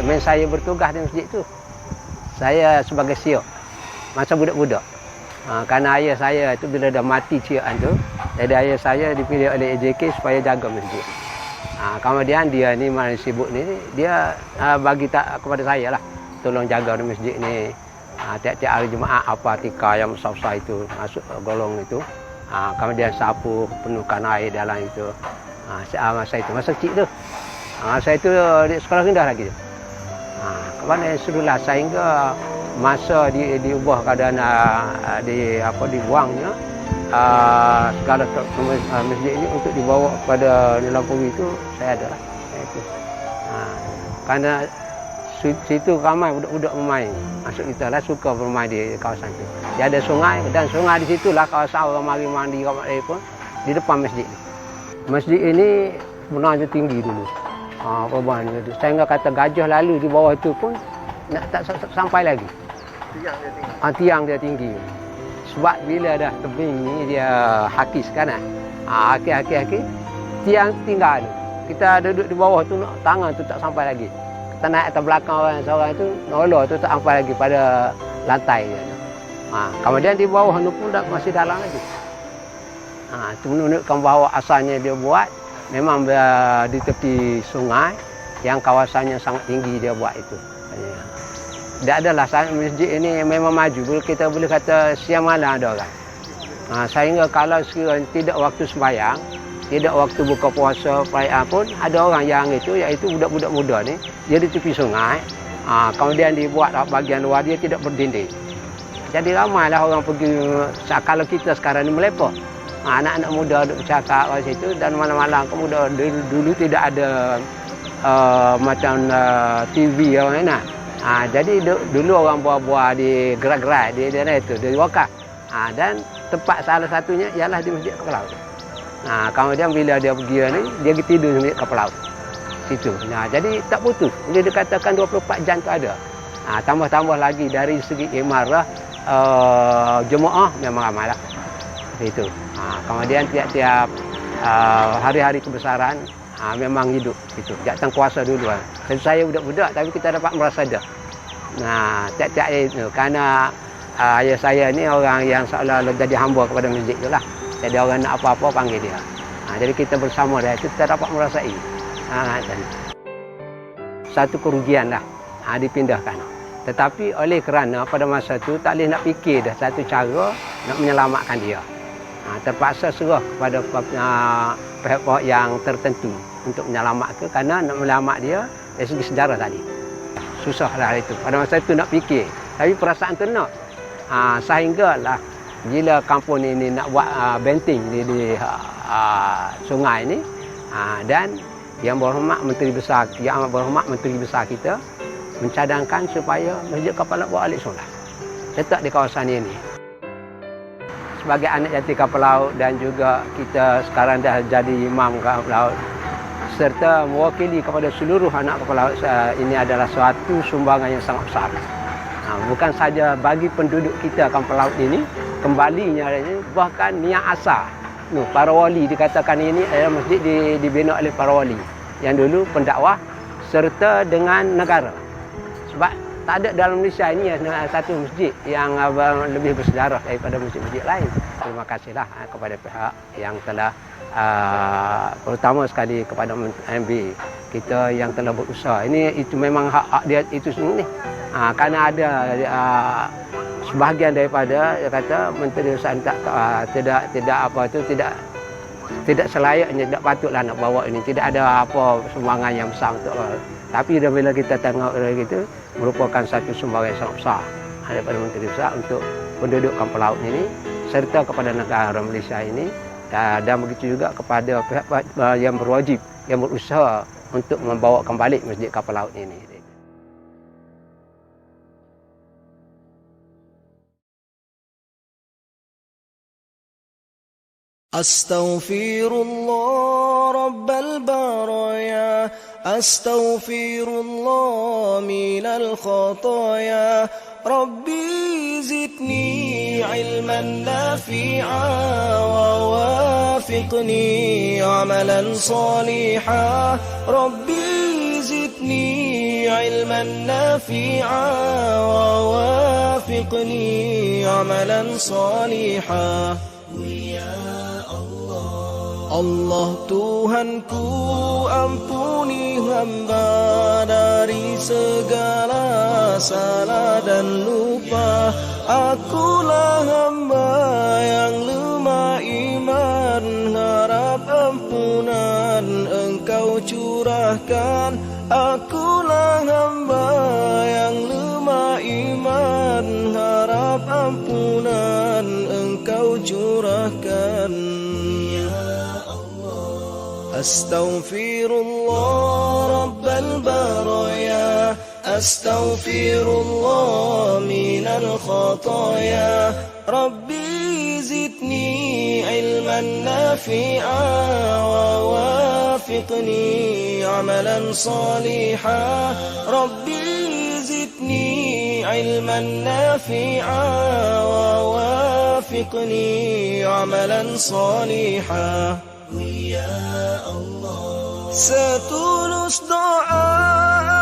Memang saya bertugas di masjid tu. Saya sebagai siok masa budak-budak. Kerana ayah saya itu bila dah mati ciaan tu, jadi ayah saya dipilih oleh AJK supaya jaga masjid. Kemudian dia ni mana sibuk ni, dia bagi tak kepada saya lah, tolong jaga di masjid ni. Tiap-tiap hari Jumaat apa tika yang besar-besar itu masuk golong itu. Kemudian sapu, penuhkan air dalam itu. Masa itu, masa kecil tu. Masa itu di sekolah rendah lagi tu. Kemudian suruhlah sehingga masa diubah keadaan dibuangnya segala masjid ini untuk dibawa kepada Langkawi itu saya adalah itu. Kerana situ ramai budak-budak bermain. Maksud kita lah suka bermain di kawasan itu. Dia ada sungai dan sungai di situlah kawasan orang mari mandi kat pun di depan masjid ni. Masjid ini sebenarnya tinggi dulu. Perubahan itu. Sehingga kata gajah lalu di bawah itu pun tak sampai lagi. Tiang dia tinggi. Sebab bila dah tebing ni dia hakis kan. Hakis. Tiang tinggal. Kita duduk di bawah tu tangan tu tak sampai lagi. Kita naik atas belakang seorang itu noloh tu tak sampai lagi pada lantai dia. Kemudian di bawah tu pun masih dalam lagi. Itu menunjukkan bahawa asalnya dia buat memang di tepi sungai yang kawasannya sangat tinggi dia buat itu. Tidak adalah masjid ini memang maju. Kita boleh kata siang malam ada orang. Sehingga kalau sekiranya tidak waktu sembahyang, tidak waktu buka puasa, perayaan pun ada orang yang itu, iaitu budak-budak muda ni, dia di tepi sungai. Kemudian dibuat bahagian luar dia tidak berdinding. Jadi ramailah orang pergi. Kalau kita sekarang ni melepak, anak-anak muda duduk bercakap kat situ dan malam-malam kemudian dulu tidak ada macam TV yang mana. Jadi dulu orang buah-buah di gerak-gerak di itu di wakaf. Dan tempat salah satunya ialah di Masjid Kapal Laut. Kemudian bila dia pergi ni, dia tidur di Masjid Kapal Laut. Situ. Jadi tak putus. Dia dikatakan 24 jam tu ada. Tambah-tambah lagi dari segi imarah jemaah memang ramailah. Itu. Kemudian tiap-tiap hari-hari kebesaran memang hidup itu. Jatuh kuasa dulu. Dan saya budak-budak tapi kita dapat merasa dah. Tiap-tiap itu kerana ayah saya ni orang yang seolah-olah jadi hamba kepada masjid itulah. Jadi orang nak apa-apa panggil dia. Jadi kita bersama dia itu kita dapat merasai. Satu kerugian lah dipindahkan. Tetapi oleh kerana pada masa itu tak boleh nak fikir dah satu cara nak menyelamatkan dia. Terpaksa serah kepada pihak-pihak yang tertentu untuk menyelamatkan kerana nak menyelamat dia dari segi sejarah tadi. Susahlah itu. Pada masa itu nak fikir. Tapi perasaan tu nak. Sehinggalah bila kampung ini nak buat benteng di sungai ini dan yang berhormat Menteri Besar kita mencadangkan supaya Masjid Kapal Laut buat alik solat. Letak di kawasan ini. Sebagai anak jati kapal laut dan juga kita sekarang dah jadi imam kapal laut serta mewakili kepada seluruh anak kapal laut, ini adalah suatu sumbangan yang sangat besar. Bukan saja bagi penduduk kita kapal laut ini kembalinya ini, bahkan niat asal para wali dikatakan ini adalah masjid dibina oleh para wali yang dulu pendakwah serta dengan negara. Sebab tak ada dalam Malaysia ini satu masjid yang lebih bersejarah daripada masjid-masjid lain. Terima kasihlah kepada pihak yang telah terutama sekali kepada MB kita yang telah berusaha. Itu memang hak dia itu sendiri. Kerana ada sebahagian daripada dia kata Menteri Besar tidak selayaknya, tidak patutlah nak bawa ini. Tidak ada apa sumbangan yang besar untuk. Tapi bila kita tengok gitu, merupakan satu sumbangan yang sangat besar daripada Menteri Besar untuk penduduk kapal laut ini serta kepada negara Malaysia ini dan begitu juga kepada pihak yang berwajib yang berusaha untuk membawa kembali Masjid Kapal Laut ini. Astaghfirullah Rabbal baraya, Astaghfirullah minal khataya, Rabbi zidni ilman nafi'a wa wafiqni amalan saliha, Rabbi زدني علما نافعا ووافقني عملا صالحا. Allah Tuhanku, ampuni hamba dari segala salah dan lupa. Akulah hamba yang lemah iman, harap ampunan Engkau curahkan. Akulah hamba yang lemah iman, harap ampunan Engkau curahkan. Astaghfirullah Rabbal baraya, Astaghfirullah minal khataya. Rabbi zidni ilman nafi'a wa wafiqni amalan saliha. Rabbi zidni ilman nafi'a wa wafiqni amalan saliha. Setulus doa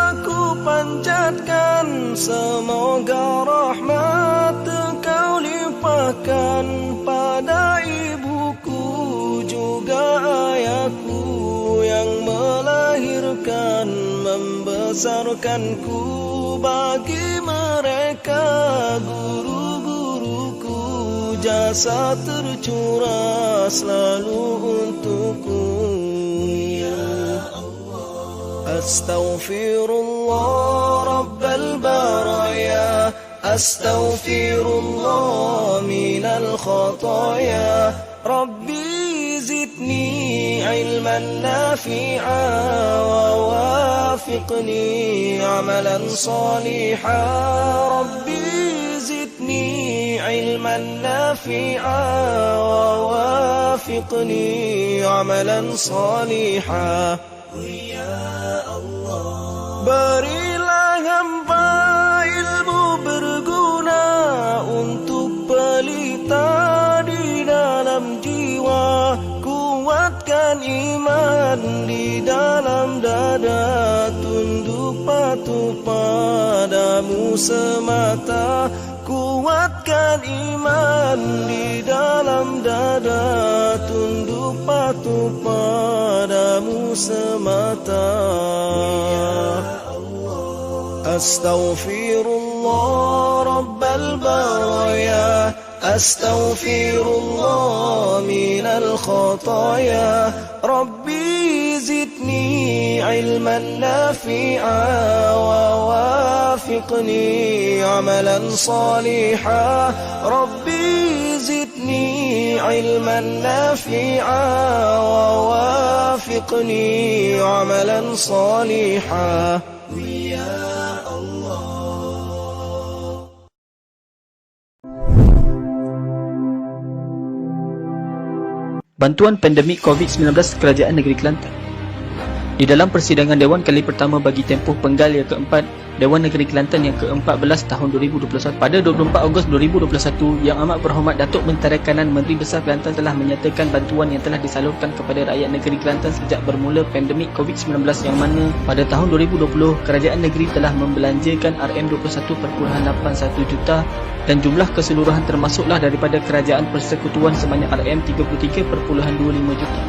aku panjatkan, semoga rahmat Engkau limpahkan pada ibuku juga ayahku yang melahirkan membesarkanku. Bagi mereka guru-guruku, jasa tercurah selalu untukku. Astaghfirullah Rabbal baraya, Astaghfirullah minal khataya. Rabbi zidni ilman nafi'a wa wafiqni amalan saliha. Rabbi zidni ilman nafi'a wa wafiqni amalan saliha. Berilah hamba ilmu berguna untuk pelita di dalam jiwa. Kuatkan iman di dalam dada, tunduk patuh padamu semata. Kuatkan iman di dalam dada, tunduk patuh padamu semata. Astaghfirullah Rabbal baraya, Astaghfirullah minal khataya. Rabbi zidni ilman nafi'a wa wafiqni amalan saliha. Rabbi zidni ilman nafi'a wa wafiqni amalan saliha. Bantuan pandemik COVID-19 Kerajaan Negeri Kelantan. Di dalam persidangan Dewan kali pertama bagi tempoh penggal yang keempat, Dewan Negeri Kelantan yang ke-14 tahun 2021 pada 24 Ogos 2021, Yang Amat Berhormat Datuk Menteri Kanan Menteri Besar Kelantan telah menyatakan bantuan yang telah disalurkan kepada rakyat negeri Kelantan sejak bermula pandemik COVID-19, yang mana pada tahun 2020 Kerajaan Negeri telah membelanjakan RM21.81 juta dan jumlah keseluruhan termasuklah daripada Kerajaan Persekutuan sebanyak RM33.25 juta.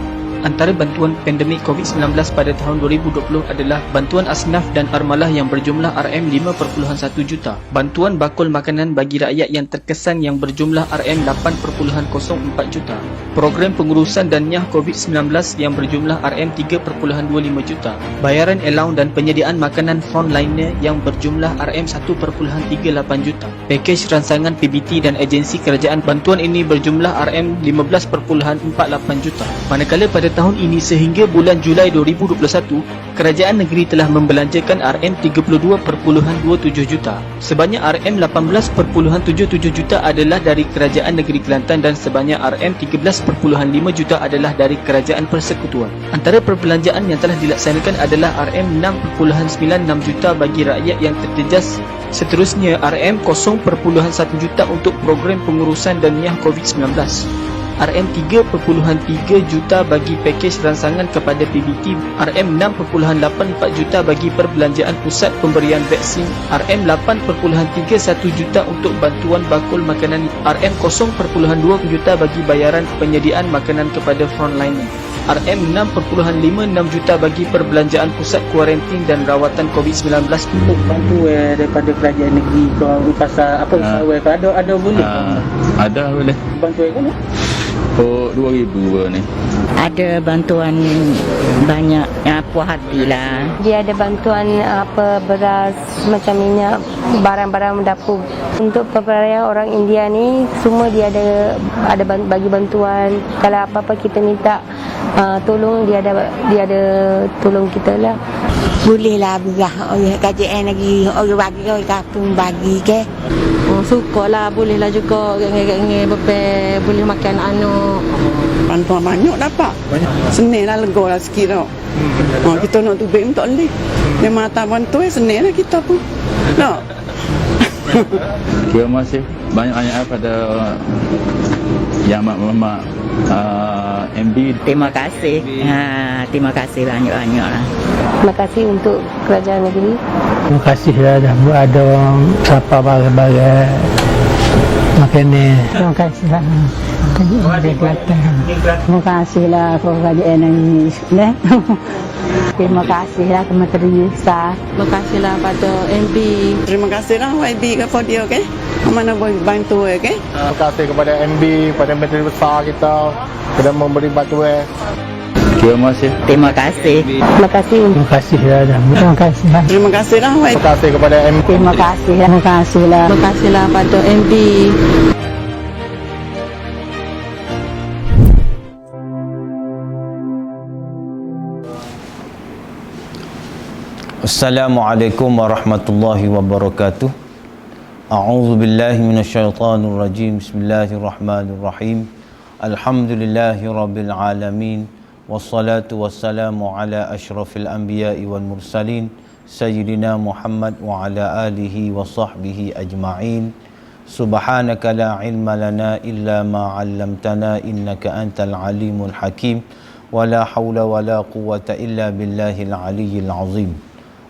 Antara bantuan pandemik COVID-19 pada tahun 2020 adalah bantuan asnaf dan armalah yang berjumlah RM5.1 juta, bantuan bakul makanan bagi rakyat yang terkesan yang berjumlah RM8.04 juta, program pengurusan dan nyah COVID-19 yang berjumlah RM3.25 juta, bayaran allowance dan penyediaan makanan frontliner yang berjumlah RM1.38 juta, pakej rancangan PBT dan agensi kerajaan. Bantuan ini berjumlah RM15.48 juta. Manakala pada tahun ini sehingga bulan Julai 2021, Kerajaan Negeri telah membelanjakan RM32.27 juta. Sebanyak RM18.77 juta adalah dari Kerajaan Negeri Kelantan dan sebanyak RM13.5 juta adalah dari Kerajaan Persekutuan. Antara perbelanjaan yang telah dilaksanakan adalah RM6.96 juta bagi rakyat yang terjejas. Seterusnya RM0.1 juta untuk program pengurusan dan nyah COVID-19. RM3.3 juta bagi pakej rangsangan kepada PBT, RM6.84 juta bagi perbelanjaan pusat pemberian vaksin, RM8.31 juta untuk bantuan bakul makanan, RM0.2 juta bagi bayaran penyediaan makanan kepada frontliner, RM6.56 juta bagi perbelanjaan pusat kuarantin dan rawatan COVID-19. Untuk bantu daripada kerajaan negeri kau pasal apa ada boleh ada boleh bantu kan? Oh, 2,000 ni. Ada bantuan banyak yang puas hati lah. Dia ada bantuan apa beras, macam minyak, barang-barang dapur. Untuk pelarian orang India ni semua dia ada bagi bantuan. Kalau apa-apa kita minta tolong, dia ada tolong kita lah. Boleh lah beras kerajaan lagi orang bagi orang kampung bagi ke. Sukalah, boleh lah juga boleh makan anak. Bantuan banyak dapat. Senang lah, lega lah sikit tau. Kita nak tubik pun tak boleh. Memang tak bantu senang lah kita pun. Tak. Terima kasih banyak-banyak pada yang mak MB. Terima kasih. Terima kasih banyak-banyak lah. Terima kasih untuk kerajaan negeri. Terima kasih dah buat ada orang siapa bagai-bagai makanan. Terima kasih lah. Terima kasih lah kerajaan ini. Terima kasih lah Kementerian Besar. Terima kasih lah pada MB. Terima kasih lah YB kepada dia, okey? Mana boleh bantu, okey? Terima kasih kepada MB, pada Menteri Besar kita sudah memberi bantuan. Terima kasih. Terima kasih. Terima kasih. Terima kasih dah. Terima kasih lah. Terima kasih lah YB. Terima kasih kepada MB. Terima kasih lah. Terima kasih lah. Terima kasih lah pada MB. Assalamualaikum warahmatullahi wabarakatuh. A'udzu billahi minasyaitonir rajim. Bismillahirrahmanirrahim. Alhamdulillahirabbil alamin. Wassalatu wassalamu ala asyrafil anbiya'i wal mursalin sayyidina Muhammad wa ala alihi wa sahbihi ajma'in. Subhanaka la ilma lana illa ma 'allamtana innaka antal alimul hakim. Wa la haula wa la quwwata illa billahil aliyyil azim.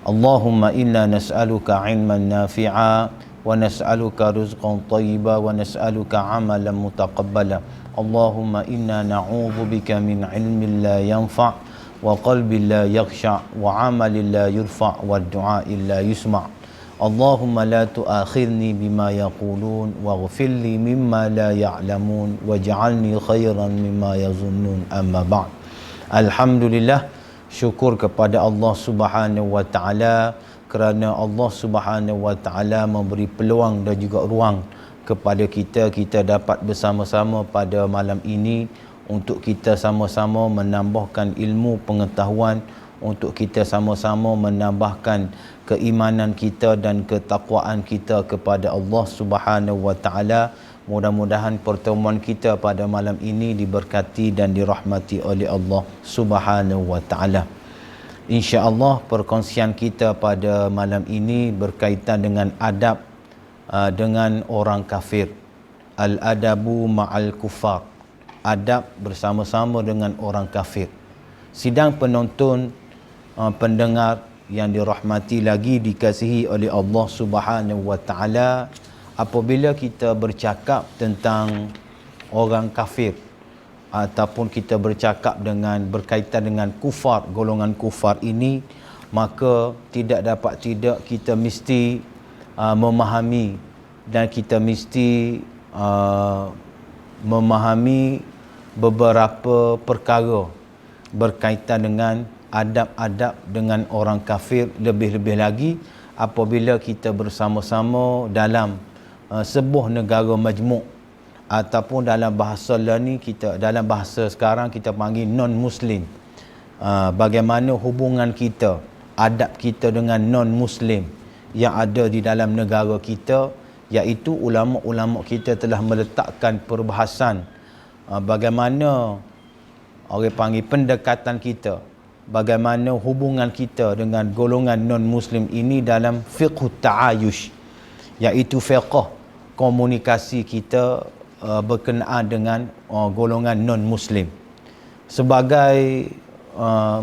Allahumma inna nas'aluka ilman nafi'a wa nas'aluka rizqan tayyiba wa nas'aluka amalan mutaqabbala. Allahumma inna na'udzu bika min ilmin la yanfa' wa qalbin la yakhsha' wa amalin la yurfa' wa du'a'in la yusma'. Allahumma la tu'akhirni bima yaqulun waghfir li mimma la ya'lamun waj'alni khairan mimma yazunnun, amma ba'd. Alhamdulillah, syukur kepada Allah Subhanahu wa taala kerana Allah Subhanahu wa taala memberi peluang dan juga ruang kepada kita dapat bersama-sama pada malam ini untuk kita sama-sama menambahkan ilmu pengetahuan, untuk kita sama-sama menambahkan keimanan kita dan ketakwaan kita kepada Allah Subhanahu wa taala. Mudah-mudahan pertemuan kita pada malam ini diberkati dan dirahmati oleh Allah Subhanahu wa taala. Insya-Allah perkongsian kita pada malam ini berkaitan dengan adab dengan orang kafir. Al-adabu ma'al kufar. Adab bersama-sama dengan orang kafir. Sidang penonton, pendengar yang dirahmati lagi dikasihi oleh Allah Subhanahu wa taala, apabila kita bercakap tentang orang kafir ataupun kita bercakap berkaitan dengan kufar, golongan kufar ini, maka tidak dapat tidak kita mesti memahami dan kita mesti memahami beberapa perkara berkaitan dengan adab-adab dengan orang kafir, lebih-lebih lagi apabila kita bersama-sama dalam sebuah negara majmuk ataupun dalam bahasa lain dalam bahasa sekarang kita panggil non-muslim. Bagaimana hubungan kita, adab kita dengan non-muslim yang ada di dalam negara kita, iaitu ulama-ulama kita telah meletakkan perbahasan bagaimana orang panggil pendekatan kita, bagaimana hubungan kita dengan golongan non-muslim ini dalam fiqh ta'ayush, iaitu fiqh komunikasi kita berkenaan dengan golongan non-Muslim. Sebagai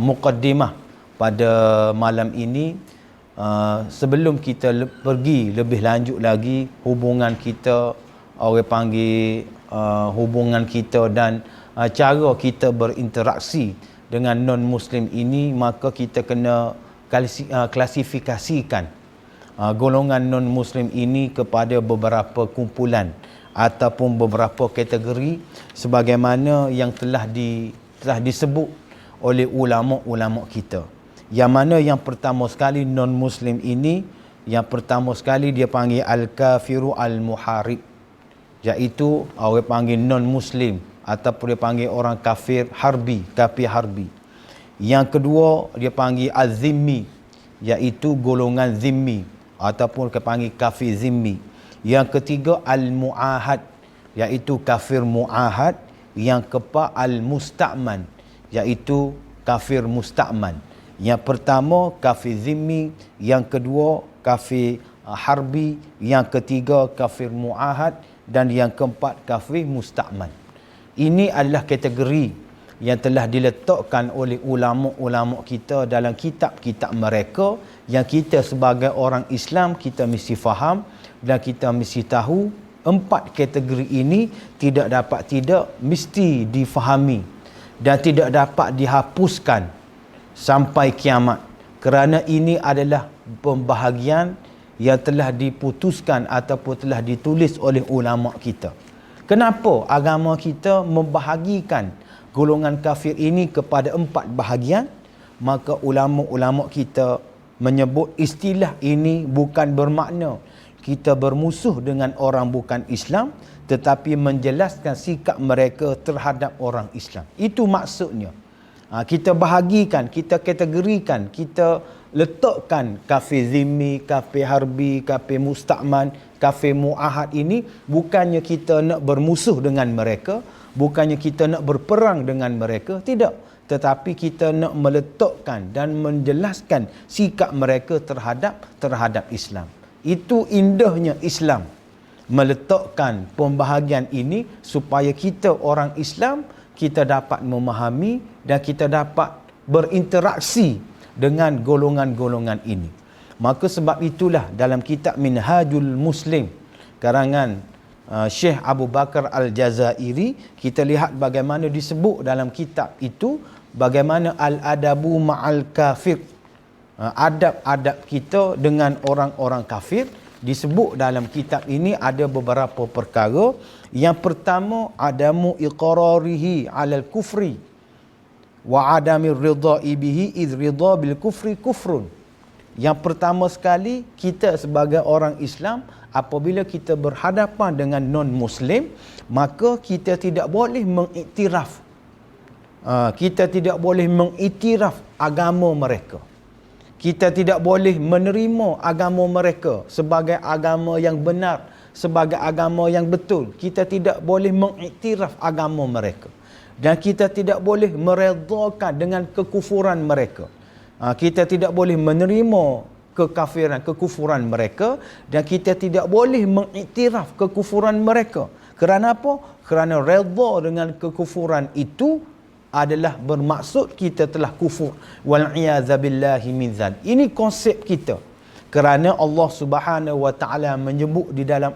muqaddimah pada malam ini, sebelum kita pergi lebih lanjut lagi hubungan kita, orang panggil hubungan kita dan cara kita berinteraksi dengan non-Muslim ini, maka kita kena klasifikasikan golongan non-Muslim ini kepada beberapa kumpulan ataupun beberapa kategori sebagaimana yang telah disebut oleh ulama-ulama kita. Yang mana yang pertama sekali non-Muslim ini, yang pertama sekali dia panggil al-kafiru al-muharib, iaitu orang panggil non-Muslim ataupun dia panggil orang kafir harbi, kafir harbi. Yang kedua dia panggil az-zimmi, iaitu golongan zimmi ataupun dia panggil kafir zimmi. Yang ketiga al-mu'ahad, iaitu kafir mu'ahad. Yang keempat al-musta'man, iaitu kafir musta'man. Yang pertama kafir zimmi, yang kedua kafir harbi, yang ketiga kafir mu'ahad, dan yang keempat kafir musta'man. Ini adalah kategori yang telah diletakkan oleh ulama-ulama kita dalam kitab-kitab mereka, yang kita sebagai orang Islam kita mesti faham dan kita mesti tahu. Empat kategori ini tidak mesti difahami dan tidak dapat dihapuskan sampai kiamat, kerana ini adalah pembahagian yang telah diputuskan ataupun telah ditulis oleh ulama kita. Kenapa agama kita membahagikan golongan kafir ini kepada empat bahagian? Maka ulama-ulama kita menyebut istilah ini bukan bermakna kita bermusuh dengan orang bukan Islam, tetapi menjelaskan sikap mereka terhadap orang Islam. Itu maksudnya. Kita bahagikan, kita kategorikan, kita letakkan kafir zimmi, kafir harbi, kafir musta'man, kafir mu'ahad ini bukannya kita nak bermusuh dengan mereka, bukannya kita nak berperang dengan mereka, tidak. Tetapi kita nak meletakkan dan menjelaskan sikap mereka terhadap Islam. Itu indahnya Islam, meletakkan pembahagian ini supaya kita orang Islam kita dapat memahami dan kita dapat berinteraksi dengan golongan-golongan ini. Maka sebab itulah dalam kitab Minhajul Muslim karangan Syekh Abu Bakar Al-Jazairi, kita lihat bagaimana disebut dalam kitab itu bagaimana al-adabu ma'al kafir, adab-adab kita dengan orang-orang kafir. Disebut dalam kitab ini ada beberapa perkara. Yang pertama, adamu iqrarihi 'alal kufri wa adami ridha'i bihi id ridha bil kufri kufrun. Yang pertama sekali, kita sebagai orang Islam apabila kita berhadapan dengan non-Muslim, maka kita tidak boleh mengiktiraf agama mereka. Kita tidak boleh menerima agama mereka sebagai agama yang benar, sebagai agama yang betul. Kita tidak boleh mengiktiraf agama mereka. Dan kita tidak boleh meredakan dengan kekufuran mereka. Kita tidak boleh menerima kekufuran mereka, dan kita tidak boleh mengiktiraf kekufuran mereka. Kerana apa? Kerana redha dengan kekufuran itu adalah bermaksud kita telah kufur. Wal'iyazabillahi min dzal. Ini konsep kita. Kerana Allah Subhanahu wa taala menyebut di dalam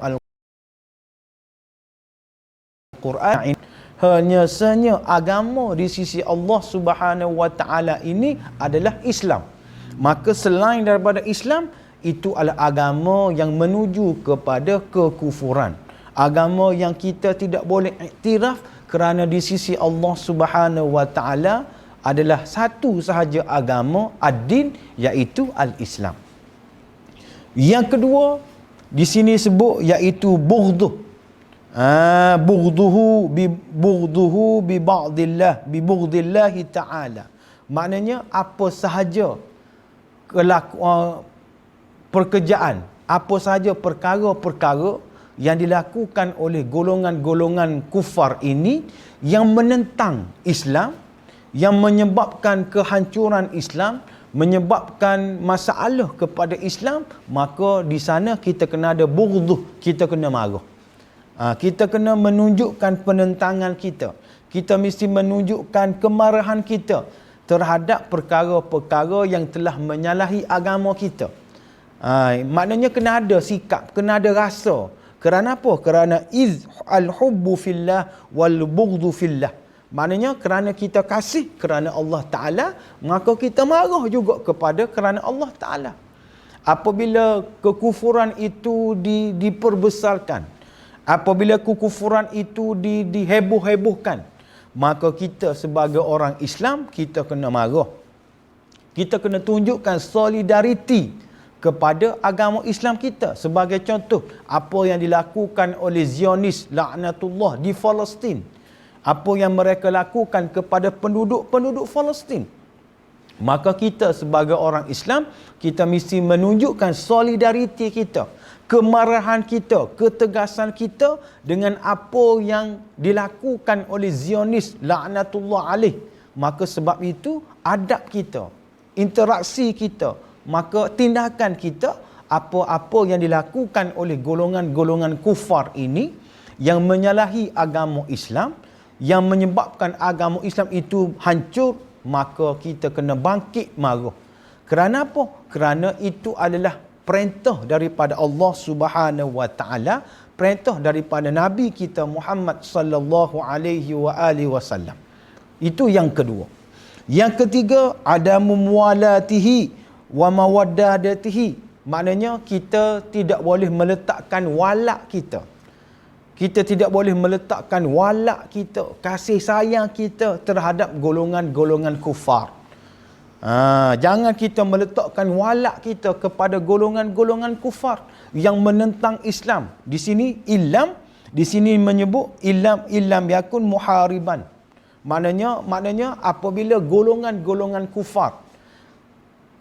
Al-Quran, hanya agama di sisi Allah Subhanahu wa taala ini adalah Islam. Maka selain daripada Islam, itu adalah agama yang menuju kepada kekufuran. Agama yang kita tidak boleh iktiraf, kerana di sisi Allah Subhanahu wa taala adalah satu sahaja agama, ad-din, iaitu al-Islam. Yang kedua di sini sebut iaitu bughduh. Bughduhu bi bughdillah ta'ala. Maknanya apa sahaja pekerjaan, apa sahaja perkara-perkara yang dilakukan oleh golongan-golongan kufar ini yang menentang Islam, yang menyebabkan kehancuran Islam, menyebabkan masalah kepada Islam, maka di sana kita kena ada bughduh, kita kena marah. Kita kena menunjukkan penentangan kita. Kita mesti menunjukkan kemarahan kita terhadap perkara-perkara yang telah menyalahi agama kita. Maknanya kena ada sikap, kena ada rasa. Kerana apa? Kerana al-hubbu fillah wal bughdhu fillah. Maknanya kerana kita kasih kerana Allah Ta'ala, maka kita marah juga kerana Allah Ta'ala. Apabila kekufuran itu diperbesarkan, apabila kekufuran itu diheboh-hebohkan, maka kita sebagai orang Islam, kita kena marah. Kita kena tunjukkan solidariti kepada agama Islam kita. Sebagai contoh, apa yang dilakukan oleh Zionis laknatullah di Palestin, apa yang mereka lakukan kepada penduduk Palestin, maka kita sebagai orang Islam, kita mesti menunjukkan solidariti kita, kemarahan kita, ketegasan kita dengan apa yang dilakukan oleh Zionis laknatullah alaih. Maka sebab itu adab kita, interaksi kita, maka tindakan kita, apa-apa yang dilakukan oleh golongan-golongan kufar ini yang menyalahi agama Islam, yang menyebabkan agama Islam itu hancur, maka kita kena bangkit marah. Kerana apa? Kerana itu adalah perintah daripada Allah Subhanahu wa taala, perintah daripada Nabi kita Muhammad sallallahu alaihi wasallam. Itu yang kedua. Yang ketiga, adamu muwalatihi wa mawaddatihi. Maknanya kita tidak boleh meletakkan walak kita. Kita tidak boleh meletakkan walak kita, kasih sayang kita terhadap golongan-golongan kufar. Jangan kita meletakkan walak kita kepada golongan-golongan kufar yang menentang Islam. Di sini menyebut illam yakun muhariban. Maknanya apabila golongan-golongan kufar,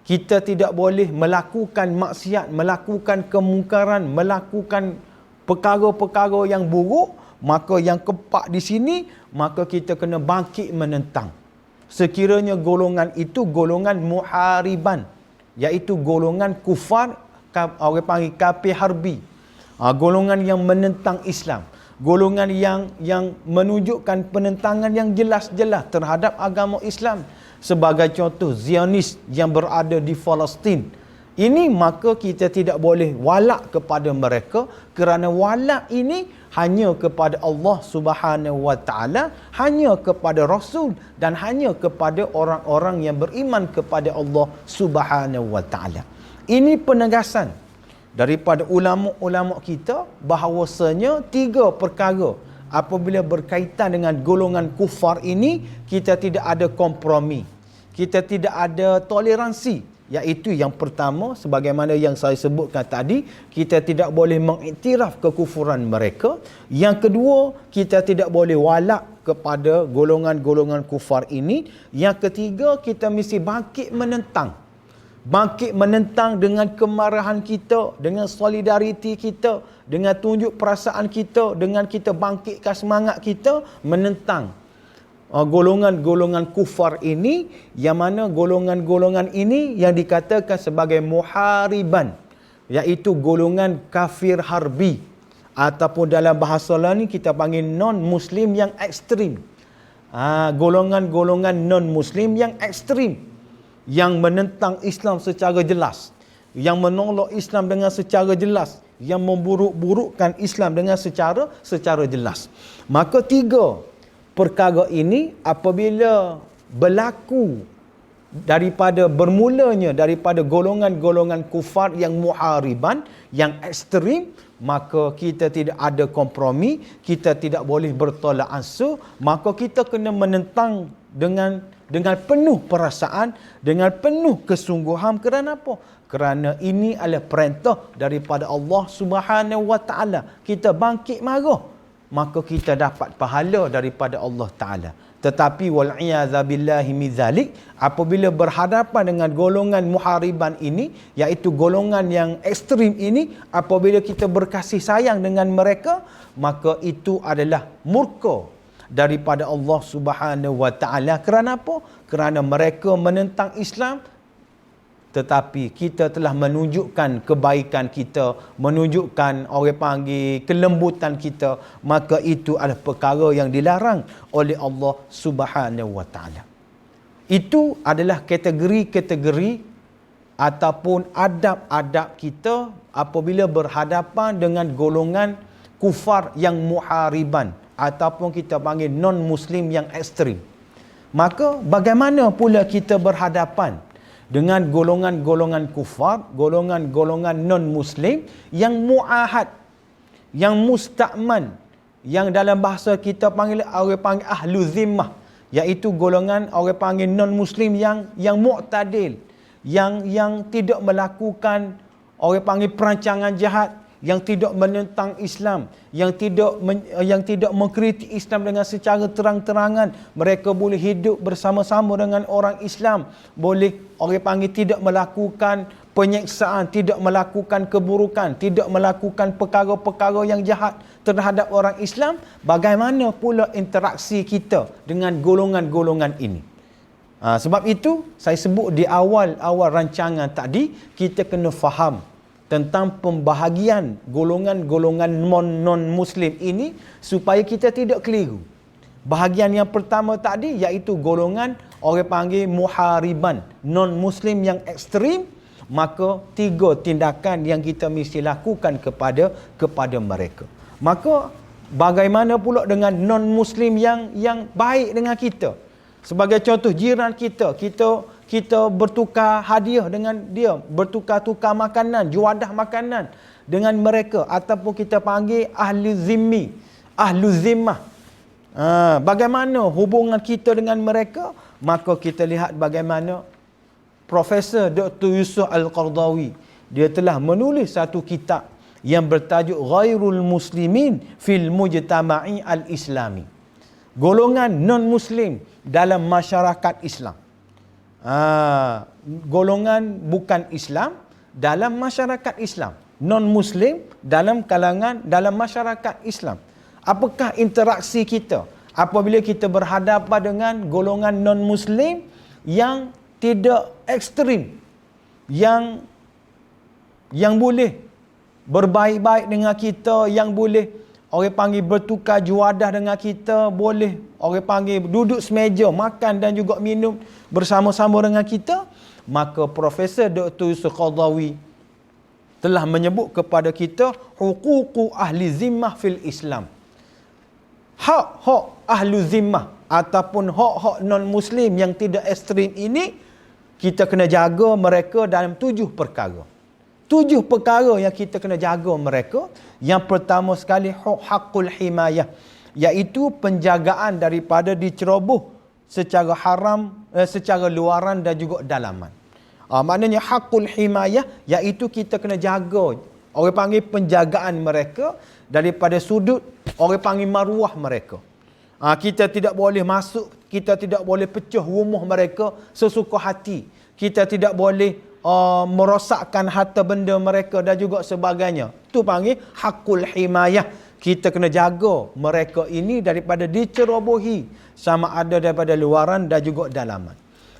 kita tidak boleh melakukan maksiat, melakukan kemungkaran, melakukan perkara-perkara yang buruk, maka yang keempat di sini, maka kita kena bangkit menentang. Sekiranya golongan itu golongan muhariban, iaitu golongan kufar, orang panggil kafir harbi. Golongan yang menentang Islam, golongan yang menunjukkan penentangan yang jelas-jelas terhadap agama Islam. Sebagai contoh, Zionis yang berada di Palestin. Ini maka kita tidak boleh walak kepada mereka, kerana walak ini hanya kepada Allah Subhanahu wa taala, hanya kepada Rasul dan hanya kepada orang-orang yang beriman kepada Allah Subhanahu wa taala. Ini penegasan daripada ulama-ulama kita bahawasanya tiga perkara apabila berkaitan dengan golongan kufar ini, kita tidak ada kompromi, kita tidak ada toleransi. Iaitu yang pertama, sebagaimana yang saya sebutkan tadi, kita tidak boleh mengiktiraf kekufuran mereka. Yang kedua, kita tidak boleh walak kepada golongan-golongan kufar ini. Yang ketiga, kita mesti bangkit menentang. Bangkit menentang dengan kemarahan kita, dengan solidariti kita, dengan tunjuk perasaan kita, dengan kita bangkitkan semangat kita menentang golongan-golongan kufar ini, yang mana golongan-golongan ini yang dikatakan sebagai muhariban, iaitu golongan kafir harbi, ataupun dalam bahasa lain kita panggil non-muslim yang ekstrim. Golongan-golongan non-muslim yang ekstrim, yang menentang Islam secara jelas, yang menolak Islam dengan secara jelas, yang memburuk-burukkan Islam dengan secara jelas. Maka tiga perkara ini apabila berlaku bermulanya daripada golongan-golongan kufar yang muhariban, yang ekstrim, maka kita tidak ada kompromi, kita tidak boleh bertolak ansur, maka kita kena menentang dengan penuh perasaan, dengan penuh kesungguhan. Kerana apa? Kerana ini adalah perintah daripada Allah Subhanahu wa taala. Kita bangkit marah, maka kita dapat pahala daripada Allah Ta'ala. Tetapi wal'iyadzabillahi min zalik, apabila berhadapan dengan golongan muhariban ini, iaitu golongan yang ekstrim ini, apabila kita berkasih sayang dengan mereka, maka itu adalah murka daripada Allah Subhanahu wa taala. Kerana apa? Kerana mereka menentang Islam, tetapi kita telah menunjukkan kebaikan kita, menunjukkan orang panggil kelembutan kita, maka itu adalah perkara yang dilarang oleh Allah Subhanahu wa taala. Itu adalah kategori-kategori ataupun adab-adab kita apabila berhadapan dengan golongan kufar yang muhariban ataupun kita panggil non-muslim yang ekstrim. Maka bagaimana pula kita berhadapan dengan golongan-golongan kufar, golongan-golongan non-muslim yang muahad, yang musta'man, yang dalam bahasa kita panggil ahlu zimmah, iaitu golongan orang panggil non-muslim yang mu'tadil, yang tidak melakukan orang panggil perancangan jahat, yang tidak menentang Islam, yang tidak mengkritik Islam dengan secara terang-terangan. Mereka boleh hidup bersama-sama dengan orang Islam, boleh orang panggil tidak melakukan penyeksaan, tidak melakukan keburukan, tidak melakukan perkara-perkara yang jahat terhadap orang Islam. Bagaimana pula interaksi kita dengan golongan-golongan ini? Sebab itu saya sebut di awal-awal rancangan tadi, kita kena faham tentang pembahagian golongan-golongan non-muslim ini supaya kita tidak keliru. Bahagian yang pertama tadi iaitu golongan orang panggil muhariban, non-muslim yang ekstrim, maka 3 tindakan yang kita mesti lakukan kepada mereka. Maka bagaimana pula dengan non-muslim yang baik dengan kita? Sebagai contoh, jiran kita bertukar hadiah dengan dia, bertukar-tukar makanan, juadah makanan dengan mereka, ataupun kita panggil ahli zimmi, ahlu zimmah. Bagaimana hubungan kita dengan mereka? Maka kita lihat bagaimana Profesor Dr. Yusuf Al-Qardawi, dia telah menulis satu kitab yang bertajuk Ghairul Muslimin fil Mujtama'i Al-Islami. Golongan non-muslim dalam masyarakat Islam. Golongan bukan Islam dalam masyarakat Islam, non-muslim dalam masyarakat Islam. Apakah interaksi kita apabila kita berhadapan dengan golongan non-muslim yang tidak ekstrim, yang boleh berbaik-baik dengan kita, yang boleh orang panggil bertukar juadah dengan kita, boleh orang panggil duduk semeja makan dan juga minum bersama-sama dengan kita? Maka Profesor Dr. Yusuf Qardawi telah menyebut kepada kita huququ ahli zimmah fil Islam. Hak-hak ahli zimmah ataupun hak-hak non-muslim yang tidak ekstrim ini, kita kena jaga mereka dalam 7 perkara. 7 perkara yang kita kena jaga mereka. Yang pertama sekali, haqqul himayah, iaitu penjagaan daripada diceroboh secara haram, secara luaran dan juga dalaman. Maknanya haqqul himayah, iaitu kita kena jaga, orang panggil penjagaan mereka daripada sudut orang panggil maruah mereka. Kita tidak boleh masuk, kita tidak boleh pecah rumah mereka sesuka hati. Kita tidak boleh merosakkan harta benda mereka dan juga sebagainya. Itu panggil hakul himayah. Kita kena jaga mereka ini daripada dicerobohi, sama ada daripada luaran dan juga dalaman.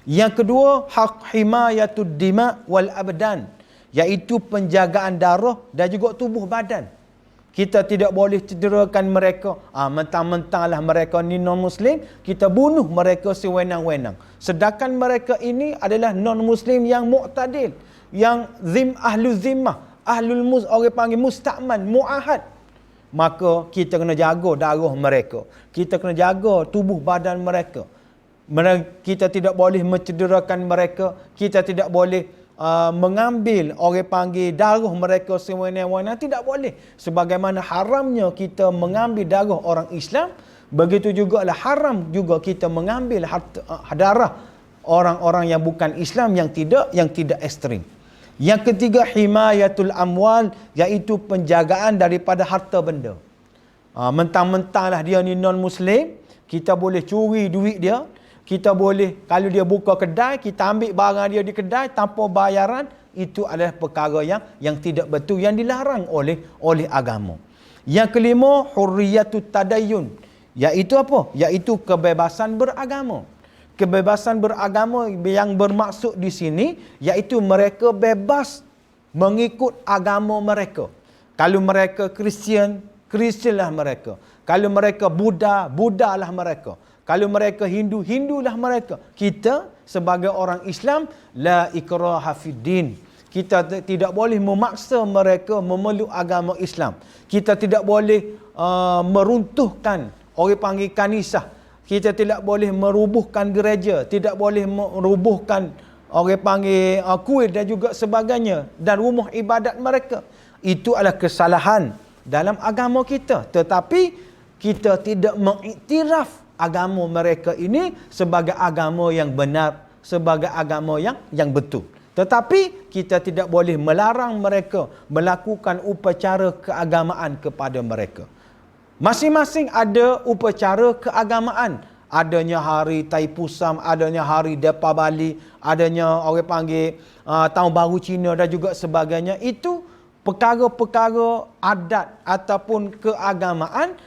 Yang kedua, hak himayatud dima wal abdan, iaitu penjagaan darah dan juga tubuh badan. Kita tidak boleh cederakan mereka. Mentang-mentanglah mereka ni non-muslim, kita bunuh mereka sewenang-wenang. Sedangkan mereka ini adalah non-muslim yang mu'tadil, yang ahlu zimmah, orang panggil musta'man, mu'ahad. Maka kita kena jaga darah mereka. Kita kena jaga tubuh badan mereka. Kita tidak boleh mencederakan mereka. Kita tidak boleh mengambil orang panggil darah mereka sewenang-wenang, tidak boleh. Sebagaimana haramnya kita mengambil darah orang Islam, begitu juga lah haram juga kita mengambil darah orang-orang yang bukan Islam, yang tidak ekstrim. Yang ketiga, himayatul amwal, iaitu penjagaan daripada harta benda. Mentang-mentanglah dia ni non-muslim, kita boleh curi duit dia. Kita boleh, kalau dia buka kedai, kita ambil barang dia di kedai tanpa bayaran. Itu adalah perkara yang tidak betul, yang dilarang oleh agama. Yang kelima, hurriyatut tadayyun, iaitu apa? Iaitu kebebasan beragama. Kebebasan beragama yang bermaksud di sini iaitu mereka bebas mengikut agama mereka. Kalau mereka Kristian, Kristianlah mereka. Kalau mereka Buddha, Buddhalah mereka. Kalau mereka Hindu, Hindulah mereka. Kita sebagai orang Islam, la ikraha fiddin. Kita tidak boleh memaksa mereka memeluk agama Islam. Kita tidak boleh meruntuhkan, orang panggil kanisah. Kita tidak boleh merubuhkan gereja, tidak boleh merubuhkan orang panggil kuil dan juga sebagainya dan rumah ibadat mereka. Itu adalah kesalahan dalam agama kita. Tetapi kita tidak mengiktiraf agama mereka ini sebagai agama yang benar, sebagai agama yang betul. Tetapi kita tidak boleh melarang mereka melakukan upacara keagamaan kepada mereka. Masing-masing ada upacara keagamaan. Adanya hari Taipusam, adanya hari Depa Bali, adanya orang panggil Tahun Baru Cina dan juga sebagainya. Itu perkara-perkara adat ataupun keagamaan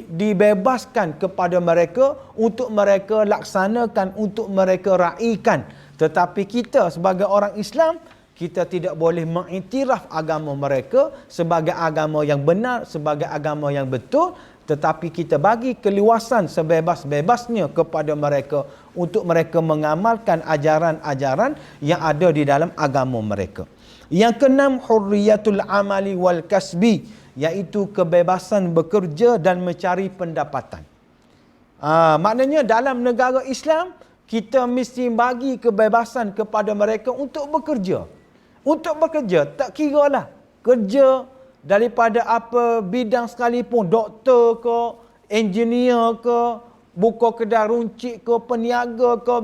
dibebaskan kepada mereka untuk mereka laksanakan, untuk mereka raikan. Tetapi kita sebagai orang Islam, kita tidak boleh mengiktiraf agama mereka sebagai agama yang benar, sebagai agama yang betul, tetapi kita bagi keluasan sebebas-bebasnya kepada mereka untuk mereka mengamalkan ajaran-ajaran yang ada di dalam agama mereka. Yang keenam, hurriyatul amali wal kasbi, iaitu kebebasan bekerja dan mencari pendapatan. Maknanya dalam negara Islam, kita mesti bagi kebebasan kepada mereka untuk bekerja. Untuk bekerja, tak kira lah kerja daripada apa bidang sekalipun, doktor ke, engineer ke, buka kedai runcit ke, peniaga ke,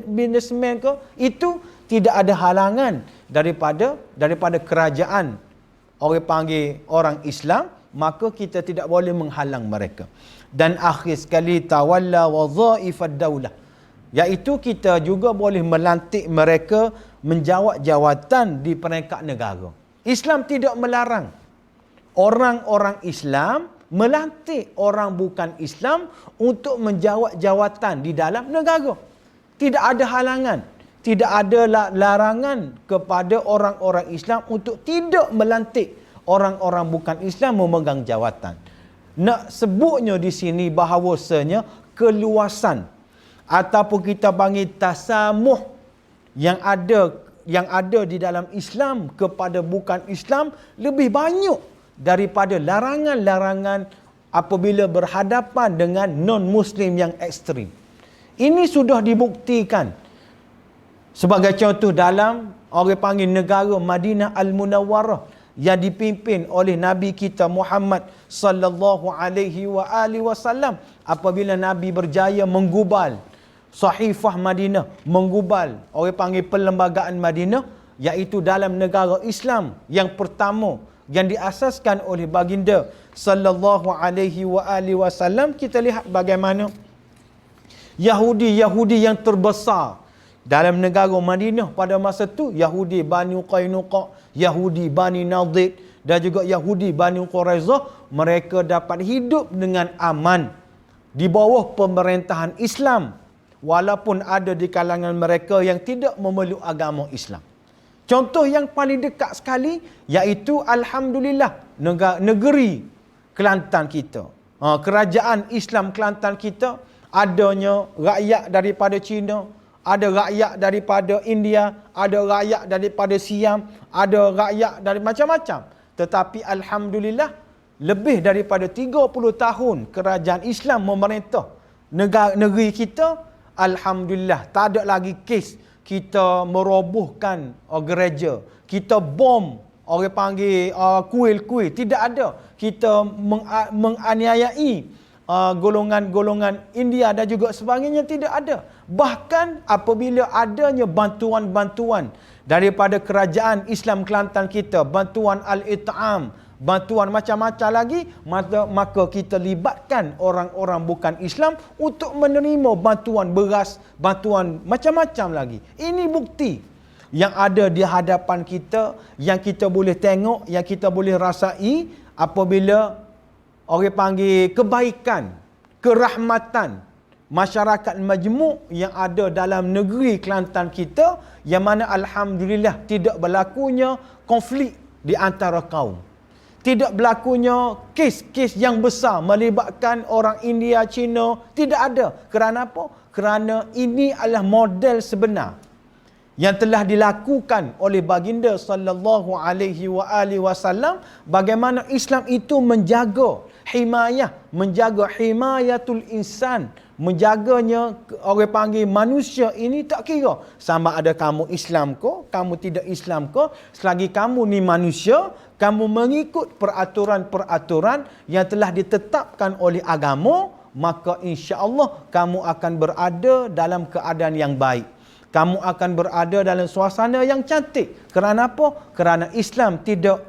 businessman ke, itu tidak ada halangan daripada kerajaan orang panggil orang Islam, maka kita tidak boleh menghalang mereka. Dan akhir sekali, tawalla wadhaifad daulah, iaitu kita juga boleh melantik mereka menjawat jawatan di peringkat negara. Islam tidak melarang orang-orang Islam melantik orang bukan Islam untuk menjawat jawatan di dalam negara. Tidak ada halangan, tidak ada larangan kepada orang-orang Islam untuk tidak melantik orang-orang bukan Islam memegang jawatan. Nak sebutnya di sini bahawasanya keluasan ataupun kita panggil tasamuh yang ada di dalam Islam kepada bukan Islam lebih banyak daripada larangan-larangan apabila berhadapan dengan non-Muslim yang ekstrim. Ini sudah dibuktikan. Sebagai contoh dalam orang panggil negara Madinah Al-Munawwarah yang dipimpin oleh Nabi kita Muhammad sallallahu alaihi wasallam, apabila Nabi berjaya menggubal Sahifah Madinah, menggubal orang panggil perlembagaan Madinah, iaitu dalam negara Islam yang pertama yang diasaskan oleh baginda sallallahu alaihi wasallam. Kita lihat bagaimana Yahudi yang terbesar dalam negara Madinah pada masa itu, Yahudi Bani Qainuqa, Yahudi Bani Nadir dan juga Yahudi Bani Quraizah, mereka dapat hidup dengan aman di bawah pemerintahan Islam, walaupun ada di kalangan mereka yang tidak memeluk agama Islam. Contoh yang paling dekat sekali iaitu alhamdulillah negeri Kelantan kita. Kerajaan Islam Kelantan kita, adanya rakyat daripada Cina, ada rakyat daripada India, ada rakyat daripada Siam, ada rakyat dari macam-macam. Tetapi alhamdulillah lebih daripada 30 tahun kerajaan Islam memerintah negeri kita. Alhamdulillah, tak ada lagi kes kita merobohkan gereja, kita bom orang panggil kuil-kuil, tidak ada. Kita menganiayai golongan-golongan India dan juga sebagainya, tidak ada. Bahkan apabila adanya bantuan-bantuan daripada kerajaan Islam Kelantan kita, bantuan Al-It'am, bantuan macam-macam lagi, maka kita libatkan orang-orang bukan Islam untuk menerima bantuan beras, bantuan macam-macam lagi. Ini bukti yang ada di hadapan kita, yang kita boleh tengok, yang kita boleh rasai apabila orang panggil kebaikan, kerahmatan masyarakat majmuk yang ada dalam negeri Kelantan kita, yang mana alhamdulillah tidak berlakunya konflik di antara kaum. Tidak berlakunya kes-kes yang besar melibatkan orang India, Cina, tidak ada. Kerana apa? Kerana ini adalah model sebenar yang telah dilakukan oleh baginda sallallahu alaihi wasallam, bagaimana Islam itu menjaga himayah, menjaga himayatul insan, menjaganya, orang panggil manusia ini tak kira sama ada kamu Islam ke, kamu tidak Islam ke, selagi kamu ni manusia, kamu mengikut peraturan-peraturan yang telah ditetapkan oleh agama, maka insya-Allah kamu akan berada dalam keadaan yang baik. Kamu akan berada dalam suasana yang cantik. Kerana apa? Kerana Islam tidak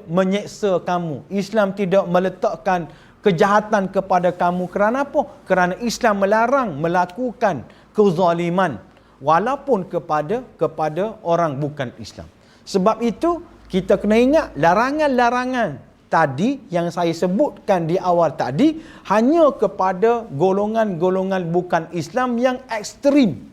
menyeksa kamu. Islam tidak meletakkan kejahatan kepada kamu. Kerana apa? Kerana Islam melarang melakukan kezaliman walaupun kepada orang bukan Islam. Sebab itu kita kena ingat larangan-larangan tadi yang saya sebutkan di awal tadi hanya kepada golongan-golongan bukan Islam yang ekstrim,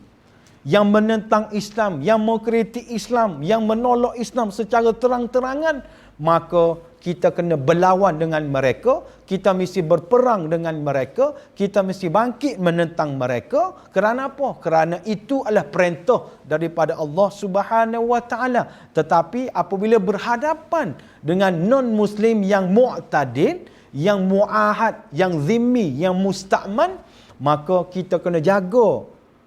yang menentang Islam, yang mengkritik Islam, yang menolak Islam secara terang-terangan. Maka kita kena berlawan dengan mereka, kita mesti berperang dengan mereka, kita mesti bangkit menentang mereka. Kerana apa? Kerana itu adalah perintah daripada Allah Subhanahu wa taala. Tetapi apabila berhadapan dengan non-muslim yang mu'tadil, yang mu'ahad, yang zimmi, yang musta'man, maka kita kena jaga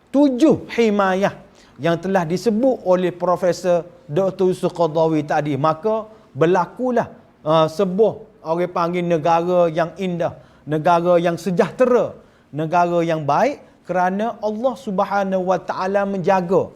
7 himayah yang telah disebut oleh Profesor Dr. Yusuf Qaradawi tadi. Maka berlakulah sebuah orang panggil negara yang indah, negara yang sejahtera, negara yang baik, kerana Allah Subhanahu wa taala menjaga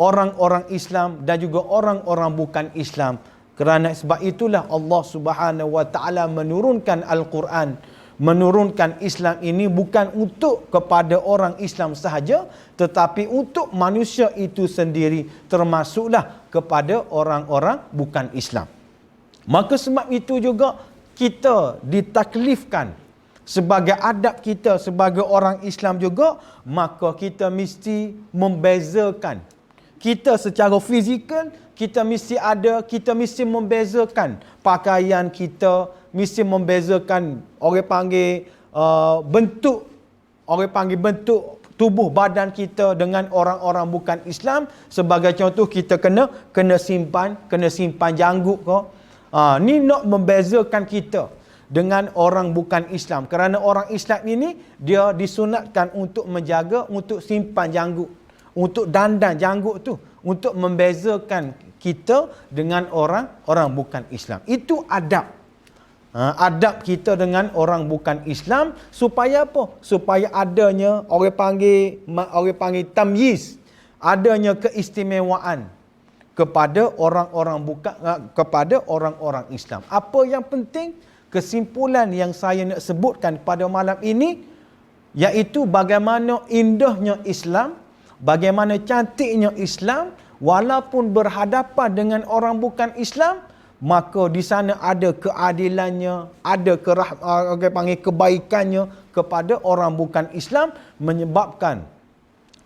orang-orang Islam dan juga orang-orang bukan Islam. Kerana sebab itulah Allah Subhanahu wa taala menurunkan Al-Quran, menurunkan Islam ini bukan untuk kepada orang Islam sahaja, tetapi untuk manusia itu sendiri, termasuklah kepada orang-orang bukan Islam. Maka sebab itu juga kita ditaklifkan sebagai adab kita sebagai orang Islam juga, maka kita mesti membezakan. Kita secara fizikal, kita mesti membezakan pakaian kita, mesti membezakan orang panggil bentuk tubuh badan kita dengan orang-orang bukan Islam. Sebagai contoh, kita kena simpan janggut ke. Ni nak membezakan kita dengan orang bukan Islam. Kerana orang Islam ini dia disunatkan untuk menjaga, untuk simpan janggut, untuk dandan janggut tu, untuk membezakan kita dengan orang bukan Islam. Itu adab. Adab kita dengan orang bukan Islam, supaya apa? Supaya adanya orang panggil tamyiz, adanya keistimewaan kepada orang-orang Islam. Apa yang penting, kesimpulan yang saya nak sebutkan pada malam ini, iaitu bagaimana indahnya Islam, bagaimana cantiknya Islam, walaupun berhadapan dengan orang bukan Islam, maka di sana ada keadilannya, ada kebaikannya kepada orang bukan Islam, menyebabkan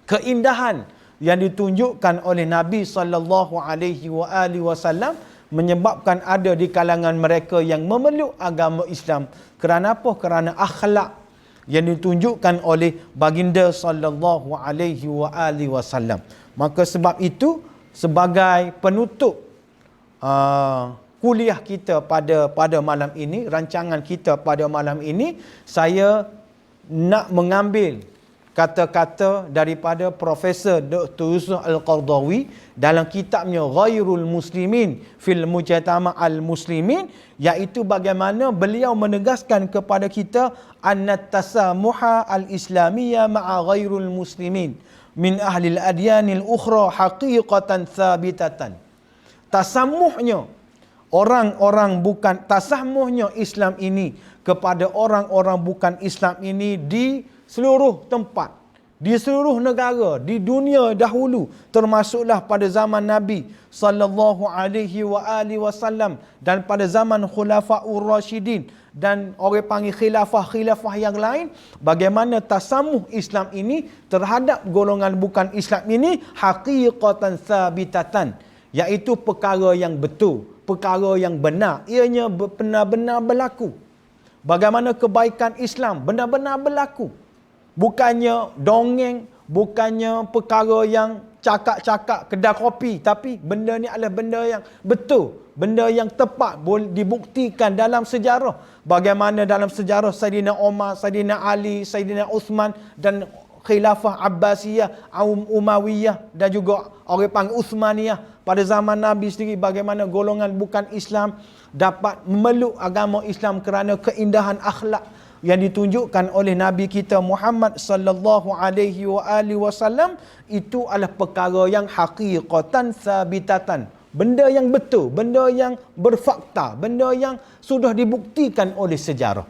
keindahan yang ditunjukkan oleh Nabi sallallahu alaihi wasallam, menyebabkan ada di kalangan mereka yang memeluk agama Islam. Kerana apa? Kerana akhlak yang ditunjukkan oleh baginda sallallahu alaihi wasallam. Maka sebab itu, sebagai penutup kuliah kita pada malam ini, rancangan kita pada malam ini, saya nak mengambil kata-kata daripada Profesor Dr. Yusuf Al-Qaradawi dalam kitabnya Ghairul Muslimin fil Mujtama' Al-Muslimin, iaitu bagaimana beliau menegaskan kepada kita annat tasamuha al-islamiyya ma'a ghairul muslimin min ahli al-adyanil ukhra haqiqatan thabitatan. Tasamuhnya orang-orang bukan, tasamuhnya Islam ini kepada orang-orang bukan Islam ini di seluruh tempat, di seluruh negara, di dunia dahulu, termasuklah pada zaman Nabi sallallahu alaihi wasallam dan pada zaman Khulafaur Rasyidin dan orang panggil khilafah-khilafah yang lain, bagaimana tasamuh Islam ini terhadap golongan bukan Islam ini haqiqatan sabitatan, iaitu perkara yang betul, perkara yang benar, ianya benar-benar berlaku. Bagaimana kebaikan Islam benar-benar berlaku, bukannya dongeng, bukannya perkara yang cakap-cakap kedai kopi, tapi benda ni adalah benda yang betul, benda yang tepat, boleh dibuktikan dalam sejarah. Bagaimana dalam sejarah Saidina Umar, Saidina Ali, Saidina Uthman dan Khilafah Abbasiyah, Umayyah dan juga orang panggil Uthmaniyah pada zaman Nabi sendiri, bagaimana golongan bukan Islam dapat memeluk agama Islam kerana keindahan akhlak yang ditunjukkan oleh Nabi kita Muhammad sallallahu alaihi wasallam. Itu adalah perkara yang haqiqatan sabitatan, benda yang betul, benda yang berfakta, benda yang sudah dibuktikan oleh sejarah.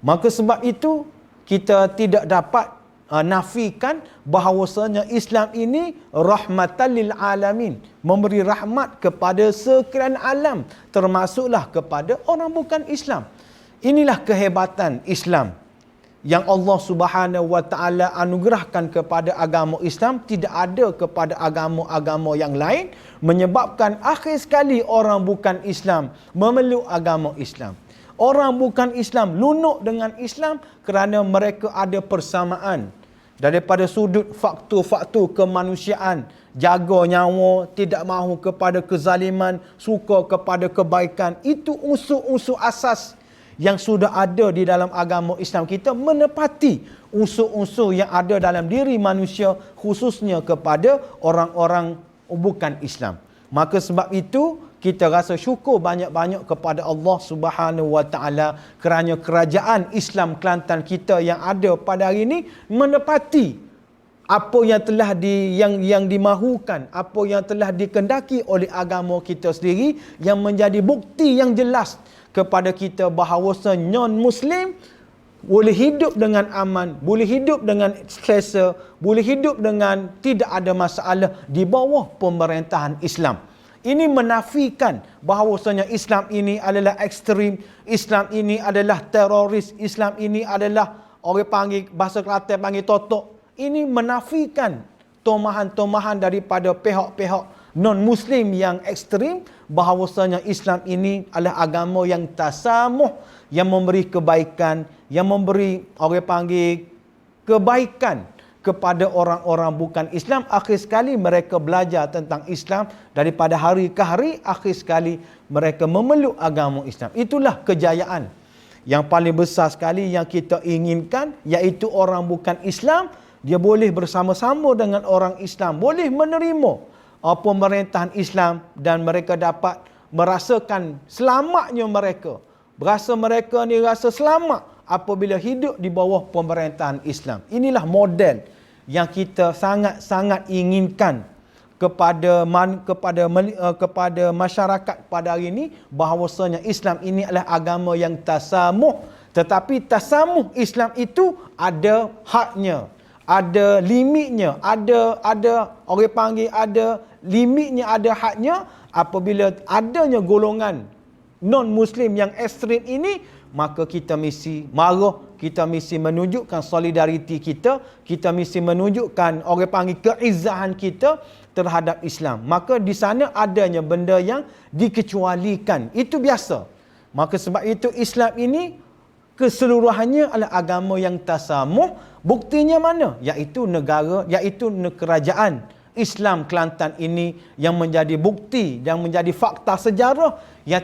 Maka sebab itu kita tidak dapat nafikan bahawasanya Islam ini rahmatan lil alamin, memberi rahmat kepada sekalian alam, termasuklah kepada orang bukan Islam. Inilah kehebatan Islam yang Allah Subhanahu wa taala anugerahkan kepada agama Islam, tidak ada kepada agama-agama yang lain, menyebabkan akhir sekali orang bukan Islam memeluk agama Islam. Orang bukan Islam lunuk dengan Islam kerana mereka ada persamaan daripada sudut faktor-faktor kemanusiaan, jaga nyawa, tidak mahu kepada kezaliman, suka kepada kebaikan. Itu unsur-unsur asas yang sudah ada di dalam agama Islam kita, menepati unsur-unsur yang ada dalam diri manusia, khususnya kepada orang-orang bukan Islam. Maka sebab itu kita rasa syukur banyak-banyak kepada Allah Subhanahu wa taala kerana kerajaan Islam Kelantan kita yang ada pada hari ini menepati apa yang telah yang dimahukan, apa yang telah dikehendaki oleh agama kita sendiri, yang menjadi bukti yang jelas kepada kita bahawa non-Muslim boleh hidup dengan aman, boleh hidup dengan selesa, boleh hidup dengan tidak ada masalah di bawah pemerintahan Islam. Ini menafikan bahawasanya Islam ini adalah ekstrim, Islam ini adalah teroris, Islam ini adalah orang panggil, bahasa Kelantan panggil totok. Ini menafikan tomahan-tomahan daripada pihak-pihak non-Muslim yang ekstrim, bahawasanya Islam ini adalah agama yang tasamuh, yang memberi kebaikan, yang memberi orang panggil kebaikan kepada orang-orang bukan Islam. Akhir sekali mereka belajar tentang Islam, daripada hari ke hari, akhir sekali mereka memeluk agama Islam. Itulah kejayaan yang paling besar sekali yang kita inginkan, iaitu orang bukan Islam dia boleh bersama-sama dengan orang Islam, boleh menerima pemerintahan Islam, dan mereka dapat merasakan selamatnya mereka. Berasa mereka ni rasa selamat apabila hidup di bawah pemerintahan Islam. Inilah model yang kita sangat-sangat inginkan kepada masyarakat pada hari ini, bahawasanya Islam ini adalah agama yang tasamuh. Tetapi tasamuh Islam itu ada hadnya, ada limitnya, ada orang panggil ada limitnya, ada hadnya. Apabila adanya golongan non-Muslim yang ekstrim ini, maka kita mesti marah, kita mesti menunjukkan solidariti kita mesti menunjukkan orang panggil keizzahan kita terhadap Islam. Maka di sana adanya benda yang dikecualikan, itu biasa. Maka sebab itu Islam ini keseluruhannya adalah agama yang tasamuh. Buktinya mana? Iaitu kerajaan Islam Kelantan ini yang menjadi bukti, yang menjadi fakta sejarah yang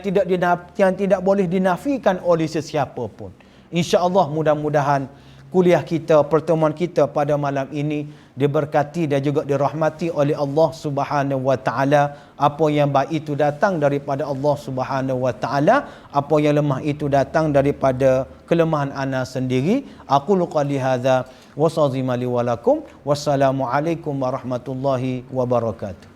tidak boleh dinafikan oleh sesiapa pun. InsyaAllah mudah-mudahan kuliah kita, pertemuan kita pada malam ini diberkati dan juga dirahmati oleh Allah Subhanahu wa taala. Apa yang baik itu datang daripada Allah Subhanahu wa taala, apa yang lemah itu datang daripada kelemahan ana sendiri. Aqulu qali hadza wa sazima li wa lakum. Wassalamu alaikum warahmatullahi wabarakatuh.